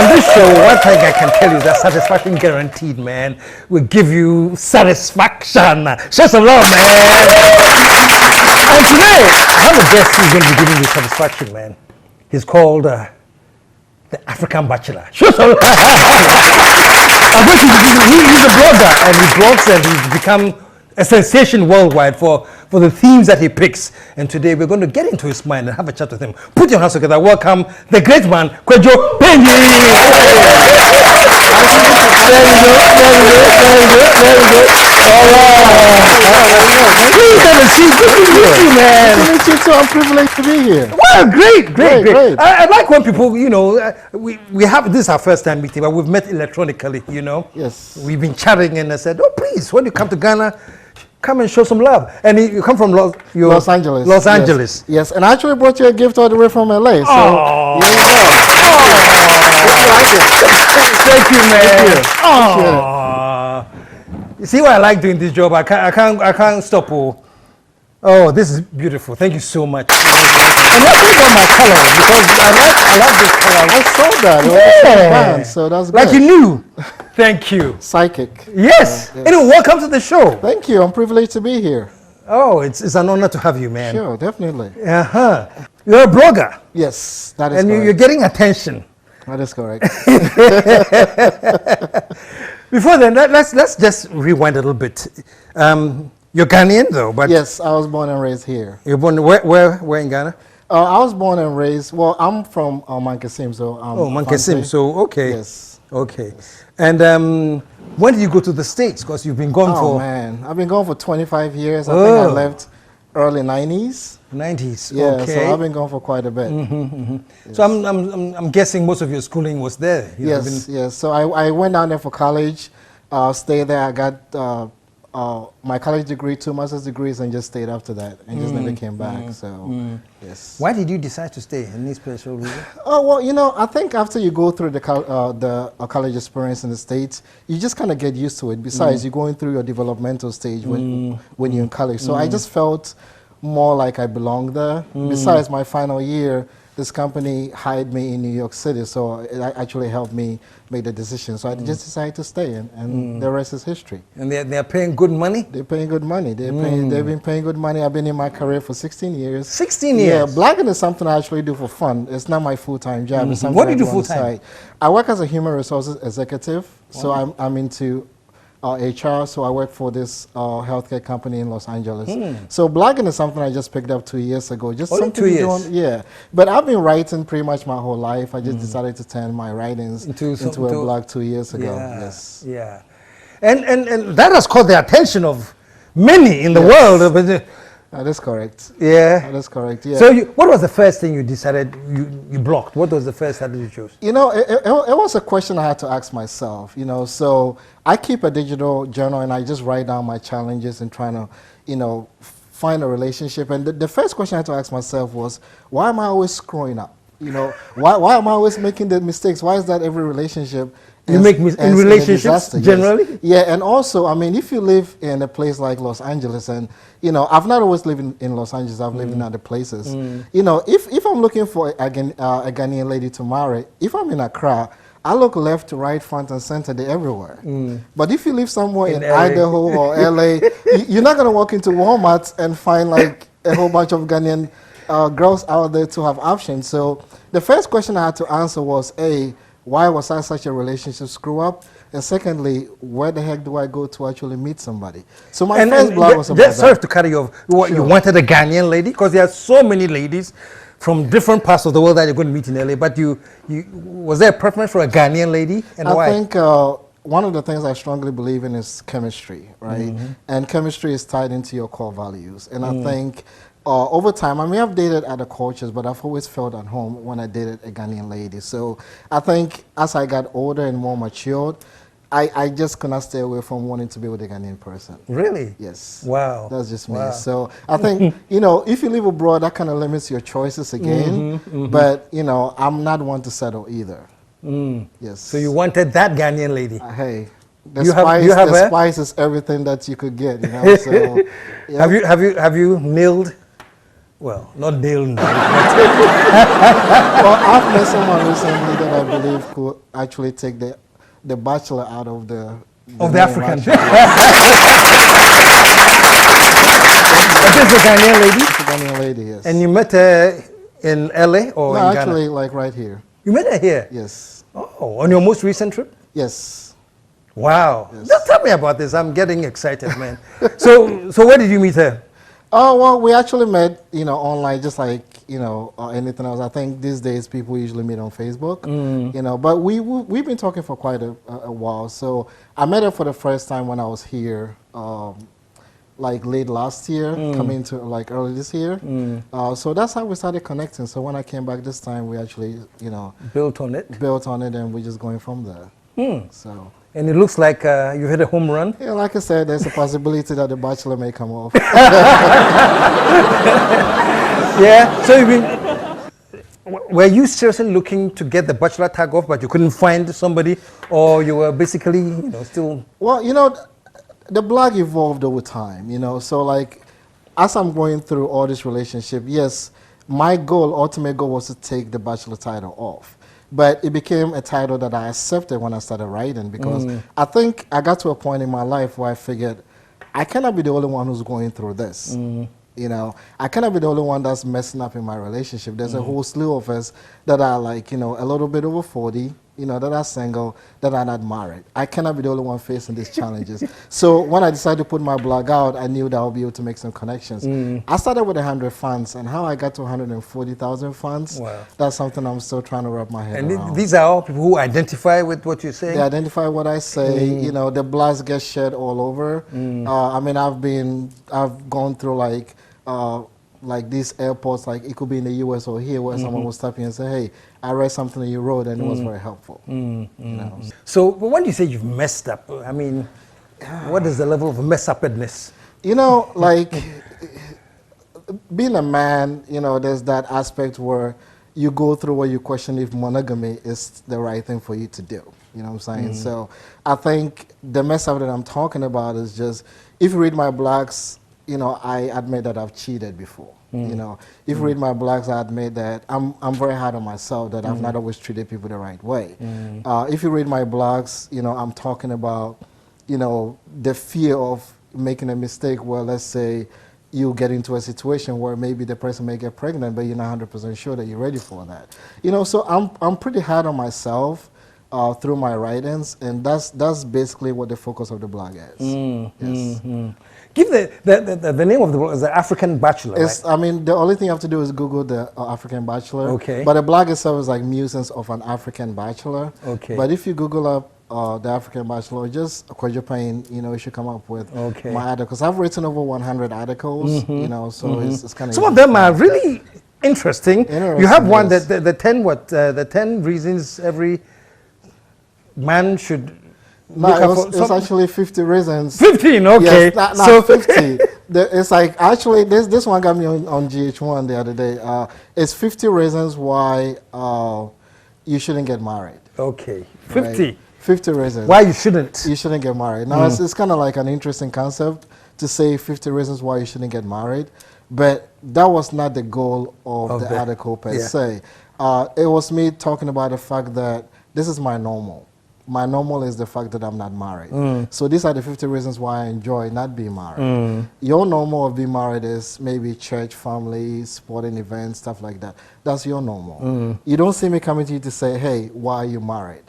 On this show, one thing I can tell you is that satisfaction guaranteed, man. We'll give you satisfaction. Show some love, man. And today, I have a guest who's going to be giving you satisfaction, man. He's called the African Bachelor. Show some love. He's a blogger, and he blogs, and he's become a sensation worldwide for the themes that he picks. And today we're going to get into his mind and have a chat with him. Put your hands together. Welcome the great man, Kwadjo Panyin. Please have a seat. Good to meet you, man. Good to meet you too. I'm privileged to be here. Well, great. I like when people, you know, we have, this is our first time meeting, but we've met electronically, you know. Yes. We've been chatting, and I said, oh, please, when you come to Ghana, come and show some love. And you come from Los Angeles. Los Angeles. Yes, and I actually brought you a gift all the way from LA. So oh. Here you go. Thank you, man. Oh. You see why I like doing this job? I can't stop. Oh, this is beautiful. Thank you so much. And let's look at my color, because I like this color. I saw that. Yeah. So that's good. Like you knew. Thank you. Psychic. Yes. Yes. Anyway, welcome to the show. Thank you. I'm privileged to be here. Oh, it's an honor to have you, man. Sure, definitely. You're a blogger. Yes, that is and correct. You're getting attention. That is correct. Before then, let's just rewind a little bit. You're Ghanaian, though, but yes, I was born and raised here. You're born where in Ghana? I was born and raised. Well, I'm from Mankasim, so Mankasim. So okay. Yes. Okay. Yes. And when did you go to the States? Because you've been gone for. Oh man, I've been gone for 25 years. I think I left early 90s. 90s. Yeah, okay. so I've been gone for quite a bit. Yes. So I'm guessing most of your schooling was there. Yes. So I went down there for college, stayed there. I got my college degree, 2 master's degrees, and just stayed after that, and just never came back. So yes. Why did you decide to stay? Any special reason? Oh well, you know, I think after you go through the college experience in the States, you just kind of get used to it. Besides, you're going through your developmental stage when you're in college. So I just felt more like I belonged there. Besides, my final year, this company hired me in New York City, so it actually helped me make the decision. So I just decided to stay, and the rest is history. And they're paying good money? They're paying good money. They've been paying good money. I've been in my career for 16 years. 16 years? Yeah, blogging is something I actually do for fun. It's not my full-time job. It's something what do you do full-time? I work as a human resources executive, so I'm into HR, so I work for this healthcare company in Los Angeles. So blogging is something I just picked up 2 years ago. Just only something 2 years? yeah. But I've been writing pretty much my whole life. I just decided to turn my writings into a blog 2 years ago. Yeah, yes. Yeah. And that has caught the attention of many in the world. That is correct. Yeah. That is correct, yeah. So what was the first thing you decided you blocked? What was the first title you chose? You know, it was a question I had to ask myself, you know. So I keep a digital journal, and I just write down my challenges and trying to, you know, find a relationship. And the first question I had to ask myself was, why am I always screwing up? You know, why am I always making the mistakes? Why is that every relationship you make in relationships generally? Yes. Yeah, and also, I mean, if you live in a place like Los Angeles, and you know, I've not always lived in Los Angeles. I've lived in other places. You know, if I'm looking for a Ghanaian lady to marry, if I'm in Accra, I look left, right, front, and center. They're everywhere. But if you live somewhere in Idaho or LA, you're not gonna walk into Walmart and find like a whole bunch of Ghanaian girls out there to have options. So the first question I had to answer was, A, why was I such a relationship screw up? And secondly, where the heck do I go to actually meet somebody? So my first blog was about that. Sorry to cut you off. You wanted a Ghanaian lady? Because there are so many ladies from different parts of the world that you're going to meet in LA. But was there a preference for a Ghanaian lady? And why? I think one of the things I strongly believe in is chemistry, right? And chemistry is tied into your core values. And I think over time, I mean, I've dated other cultures, but I've always felt at home when I dated a Ghanaian lady. So I think as I got older and more matured, I just could not stay away from wanting to be with a Ghanaian person. Really? Yes. Wow. That's just me. Wow. So I think, you know, if you live abroad, that kind of limits your choices again. But, you know, I'm not one to settle either. Yes. So you wanted that Ghanaian lady? Hey. The spice is everything that you could get, you know. So, yeah. Have you nailed Well, not nail. Well, I've met someone recently that I believe could actually take the Bachelor out of the Of the name, African. actually. But this is a Ghanaian lady? It's a Ghanaian lady, yes. And you met her in LA or No, in actually, Ghana? like right here. You met her here? Yes. Oh, on your most recent trip? Yes. Wow. Yes. Just tell me about this. I'm getting excited, man. So where did you meet her? Oh, well, we actually met, online, just like, anything else. I think these days people usually meet on Facebook, but we've been talking for quite a while. So I met her for the first time when I was here, like late last year, coming to like early this year. So that's how we started connecting. So when I came back this time, we actually, Built on it. and we're just going from there. So. And it looks like you hit a home run. Yeah, like I said, there's a possibility that the Bachelor may come off. Yeah. So were you seriously looking to get the Bachelor tag off, but you couldn't find somebody, or you were basically, still? Well, the blog evolved over time, So like, as I'm going through all this relationship, yes, my ultimate goal was to take the Bachelor title off. But it became a title that I accepted when I started writing, because I think I got to a point in my life where I figured I cannot be the only one who's going through this. I cannot be the only one that's messing up in my relationship. There's a whole slew of us that are like, a little bit over 40, that are single, that are not married. I cannot be the only one facing these challenges. So when I decided to put my blog out, I knew that I would be able to make some connections. I started with 100 fans, and how I got to 140,000 fans, wow. That's something I'm still trying to wrap my head around. And these are all people who identify with what you're saying? They identify what I say. The blogs get shared all over. I mean, I've gone through like these airports, like it could be in the US or here, where someone will stop you and say, hey, I read something that you wrote and it was very helpful. So when you say you've messed up, I mean, what is the level of mess upness? Like being a man, there's that aspect where you go through where you question if monogamy is the right thing for you to do. You know what I'm saying? So I think the mess up that I'm talking about is just, if you read my blogs, I admit that I've cheated before. If you read my blogs, I admit that I'm very hard on myself, that I've not always treated people the right way. If you read my blogs, I'm talking about, the fear of making a mistake where, let's say, you get into a situation where maybe the person may get pregnant, but you're not 100% sure that you're ready for that. So I'm pretty hard on myself through my writings, and that's basically what the focus of the blog is. Yes. Give the name of the blog is the African Bachelor, right? I mean, the only thing you have to do is Google the African Bachelor. Okay. But the blog itself is like Musings of an African Bachelor. Okay. But if you Google up the African Bachelor, just Kwadjo Panyin, you should come up with my articles. I've written over 100 articles, so it's kind of... Some of them are really interesting. You have one, the 10 reasons every man should... No, it's actually 50 reasons. 15, okay. Yes, not 50. It's like, actually, this one got me on GH1 the other day. It's 50 reasons why you shouldn't get married. Okay, 50. Right? 50 reasons. Why you shouldn't? You shouldn't get married. Now, it's kind of like an interesting concept to say 50 reasons why you shouldn't get married, but that was not the goal of the article per se. It was me talking about the fact that this is my normal. My normal is the fact that I'm not married. So these are the 50 reasons why I enjoy not being married. Your normal of being married is maybe church, family, sporting events, stuff like that. That's your normal. You don't see me coming to you to say, hey, why are you married?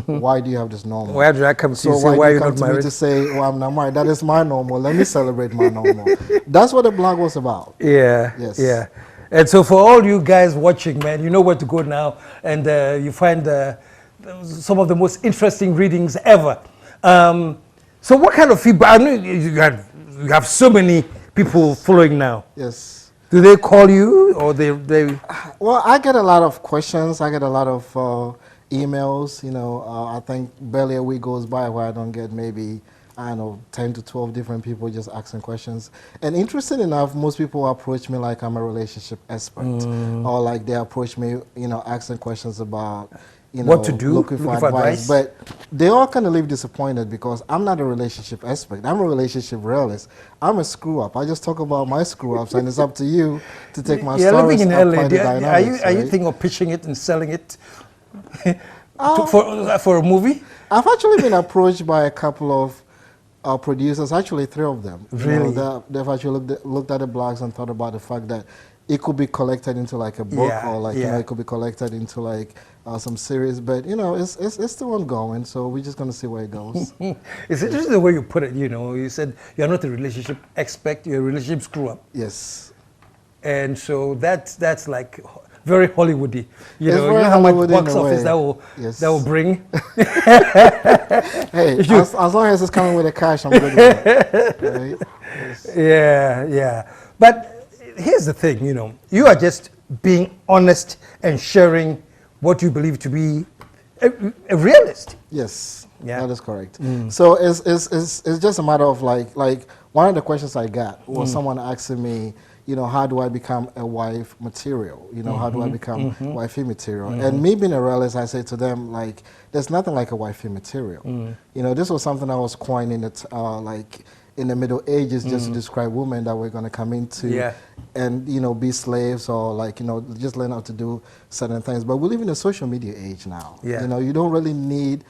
Why do you have this normal? Why did I come to you so say why you're come not to married? me to say, well, I'm not married. That is my normal. Let me celebrate my normal. That's what the blog was about. Yeah, Yes. yeah. And so for all you guys watching, man, you know where to go now, and you find some of the most interesting readings ever. So what kind of feedback? I know you have so many people following now. Yes. Do they call you or they? Well, I get a lot of questions. I get a lot of emails. I think barely a week goes by where I don't get maybe, 10 to 12 different people just asking questions. And interesting enough, most people approach me like I'm a relationship expert, or like they approach me, asking questions about, what to do, looking for advice. But they all kind of leave disappointed because I'm not a relationship expert. I'm a relationship realist. I'm a screw up. I just talk about my screw ups, and it's up to you to take my stories living in and LA. apply the dynamics. Are you thinking of pitching it and selling it for a movie? I've actually been approached by a couple of producers, actually 3 of them. Really? They've actually looked at the blogs and thought about the fact that it could be collected into like a book, or like it could be collected into like some series. But it's still ongoing, so we're just gonna see where it goes. It's interesting the way you put it. You said you're not a relationship expert, you're a relationship screw up. Yes. And so that's like very Hollywoody. You It's know very how much Hollywoody box in a office way. that will bring. Hey, as long as it's coming with the cash, I'm good with it. Right? Yes. Yeah. But here's the thing, you are just being honest and sharing what you believe to be a realist. Yes, Yeah. that is correct. So it's just a matter of like one of the questions I got was someone asking me, how do I become a wife material? How do I become wifey material? And me being a realist, I say to them, like, there's nothing like a wifey material. This was something I was coining it like in the Middle Ages just to describe women that were going to come into and be slaves, or like just learn how to do certain things. But we live in a social media age now. You don't really need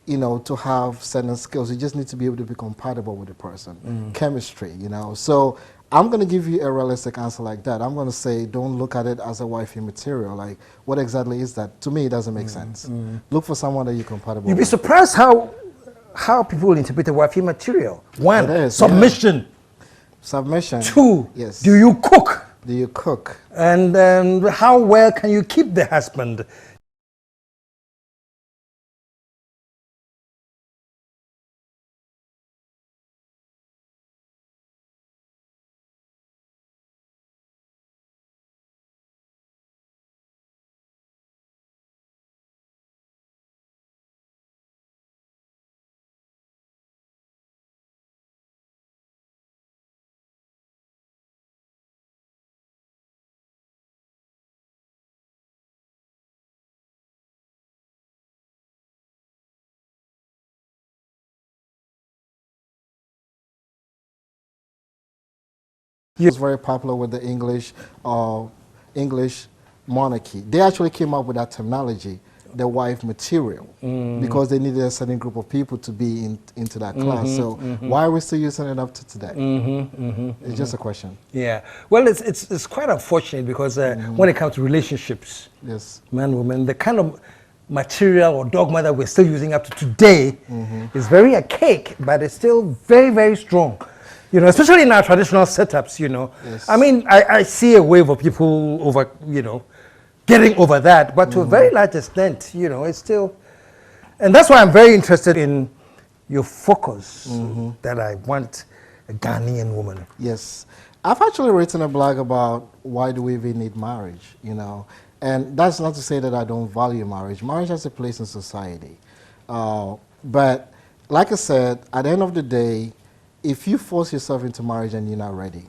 to have certain skills. You just need to be able to be compatible with the person. Chemistry, So I'm going to give you a realistic answer like that. I'm going to say, don't look at it as a wifey material. Like, what exactly is that? To me, it doesn't make sense. Look for someone that you're compatible You'd be with. surprised how people interpret a wifey material. 1, submission. Submission. 2, yes. Do you cook? Do you cook? And how well can you keep the husband? He was very popular with the English monarchy. They actually came up with that terminology, the wife material, because they needed a certain group of people to be into that class. So why are we still using it up to today? It's just a question. Yeah. Well, it's quite unfortunate because when it comes to relationships, man, woman, the kind of material or dogma that we're still using up to today is very archaic, but it's still very, very strong. Especially in our traditional setups, I mean, I see a wave of people over, getting over that, but to a very large extent, it's still, and that's why I'm very interested in your focus that I want a Ghanaian woman. Yes. I've actually written a blog about why do we even need marriage, and that's not to say that I don't value marriage. Marriage has a place in society. But like I said, at the end of the day, if you force yourself into marriage and you're not ready,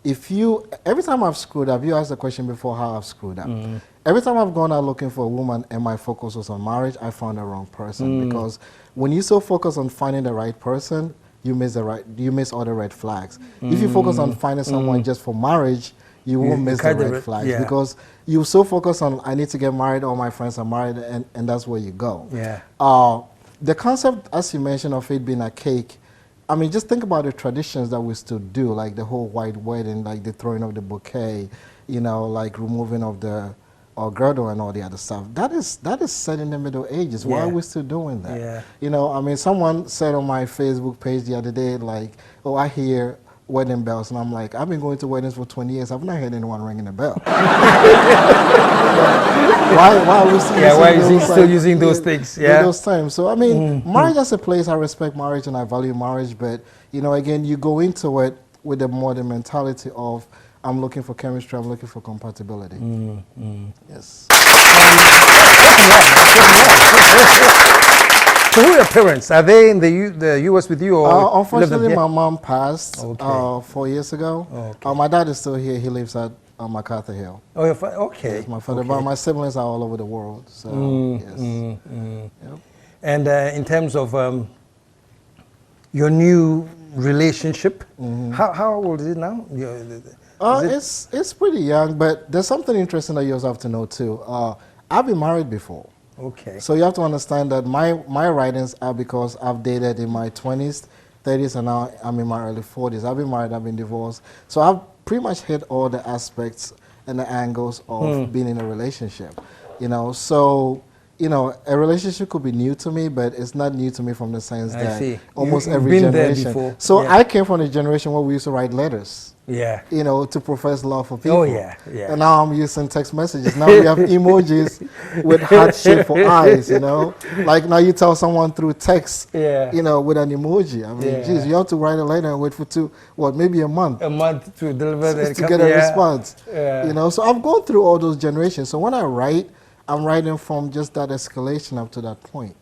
every time I've screwed up, you asked the question before how I've screwed up. Every time I've gone out looking for a woman and my focus was on marriage, I found the wrong person. Because when you so focus on finding the right person, you miss all the red flags. If you focus on finding someone just for marriage, you won't miss the red flags because you so focus on I need to get married, all my friends are married, and that's where you go. The concept, as you mentioned, of it being a cake, I mean, just think about the traditions that we still do, like the whole white wedding, like the throwing of the bouquet, like removing of the girdle and all the other stuff. That is set in the Middle Ages. Why are we still doing that? I mean, someone said on my Facebook page the other day, like, oh, I hear wedding bells, and I'm like, I've been going to weddings for 20 years. I've not heard anyone ringing a bell. why are we still using those things? Those times. So I mean, marriage as a place, I respect marriage and I value marriage, but again, you go into it with a modern mentality of I'm looking for chemistry, I'm looking for compatibility. Yes. So who are your parents? Are they in the U.S. with you? Or unfortunately, my mom passed 4 years ago. My dad is still here. He lives at MacArthur Hill. Oh, your father? Okay. Yes, my father. Okay. But my siblings are all over the world. So yes. Yep. And in terms of your new relationship, how old is it now? It's pretty young, but there's something interesting that you also have to know too. I've been married before. Okay. So you have to understand that my writings are because I've dated in my 20s, 30s, and now I'm in my early 40s. I've been married, I've been divorced. So I've pretty much hit all the aspects and the angles of being in a relationship. So a relationship could be new to me, but it's not new to me from the sense that almost every generation. So I came from a generation where we used to write letters. Yeah. To profess love for people. Oh, yeah, yeah. And now I'm using text messages. Now we have emojis with heart shape for eyes, Like now you tell someone through text, with an emoji. I mean, geez, you have to write a letter and wait for maybe a month. A month to deliver to get a response. Yeah. So I've gone through all those generations. So when I write, I'm writing from just that escalation up to that point.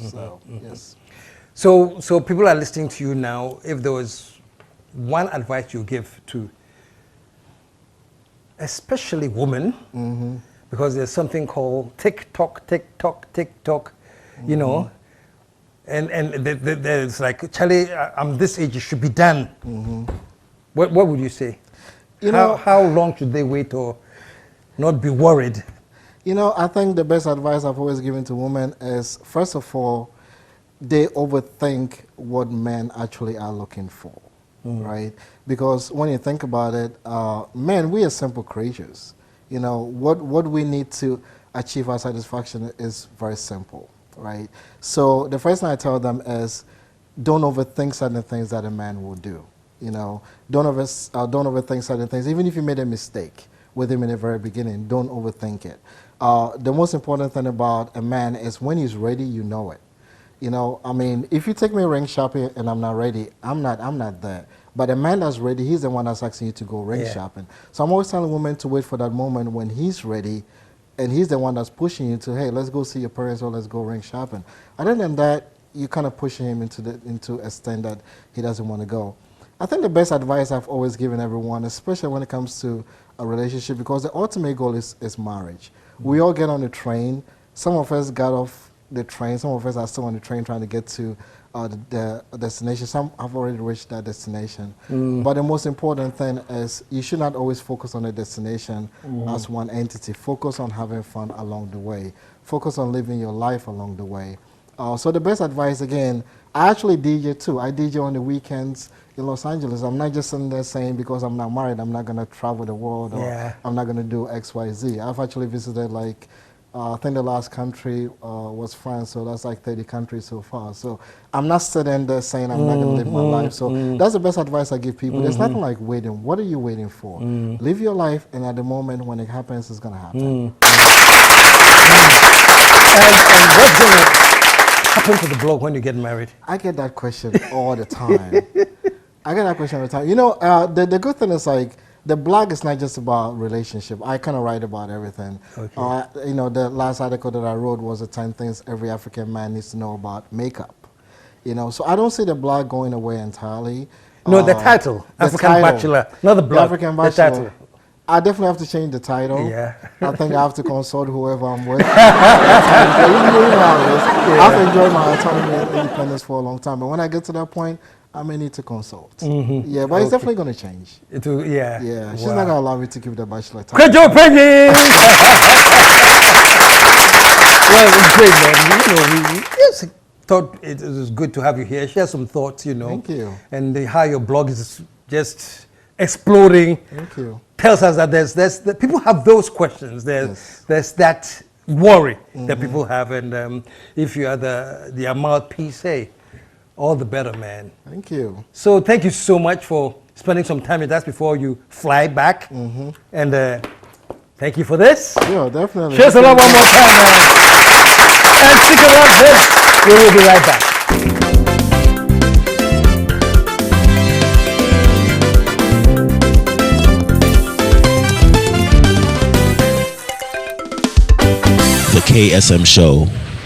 So, yes. So people are listening to you now. If there was one advice you give to especially women, because there's something called TikTok, and there's like, Charlie, I'm this age, it should be done. What would you say? How long should they wait or not be worried? I think the best advice I've always given to women is, first of all, they overthink what men actually are looking for. Right? Because when you think about it, men, we are simple creatures. What we need to achieve our satisfaction is very simple, right? So the first thing I tell them is, don't overthink certain things that a man will do. Don't overthink certain things. Even if you made a mistake with him in the very beginning, don't overthink it. The most important thing about a man is when he's ready, you know it. If you take me ring shopping and I'm not ready, I'm not there. But a man that's ready, he's the one that's asking you to go ring shopping. So I'm always telling women to wait for that moment when he's ready, and he's the one that's pushing you to, hey, let's go see your parents or let's go ring shopping. Other than that, you kind of pushing him into a extent that he doesn't want to go. I think the best advice I've always given everyone, especially when it comes to a relationship, because the ultimate goal is marriage. We all get on the train. Some of us got off the train. Some of us are still on the train trying to get to the destination. Some have already reached that destination. But the most important thing is you should not always focus on the destination as one entity. Focus on having fun along the way. Focus on living your life along the way. So the best advice, again, I actually DJ too. I DJ on the weekends in Los Angeles. I'm not just sitting there saying because I'm not married, I'm not going to travel the world or I'm not going to do X, Y, Z. I've actually visited like, I think the last country was France, so that's like 30 countries so far. So I'm not sitting there saying I'm not going to live my life. So that's the best advice I give people. There's nothing like waiting. What are you waiting for? Live your life, and at the moment when it happens, it's going to happen. And what's going to happen to the blog when you get married? I get that question all the time. The good thing is like, the blog is not just about relationship. I kind of write about everything. Okay. The last article that I wrote was the 10 things every African man needs to know about makeup. So I don't see the blog going away entirely. No, the title, African Bachelor, not the blog. The African Bachelor. The title. I definitely have to change the title. Yeah. I think I have to consult whoever I'm with. I've enjoyed my autonomy and independence for a long time, but when I get to that point, I may need to consult. Yeah, but it's definitely going to change. It will, yeah. Yeah, she's not going to allow me to keep the bachelor title. Kwadjo Panyin! Well, it's great, man. We just thought it was good to have you here. Share some thoughts, Thank you. And how your blog is just exploding. Thank you. Tells us that there's people have those questions. There's that worry that people have, and if you are the mouthpiece, hey, all the better, man. Thank you. So thank you so much for spending some time with us before you fly back. And thank you for this. Yeah, definitely. Cheers a lot one more time, man. And stick around this. We will be right back. The KSM Show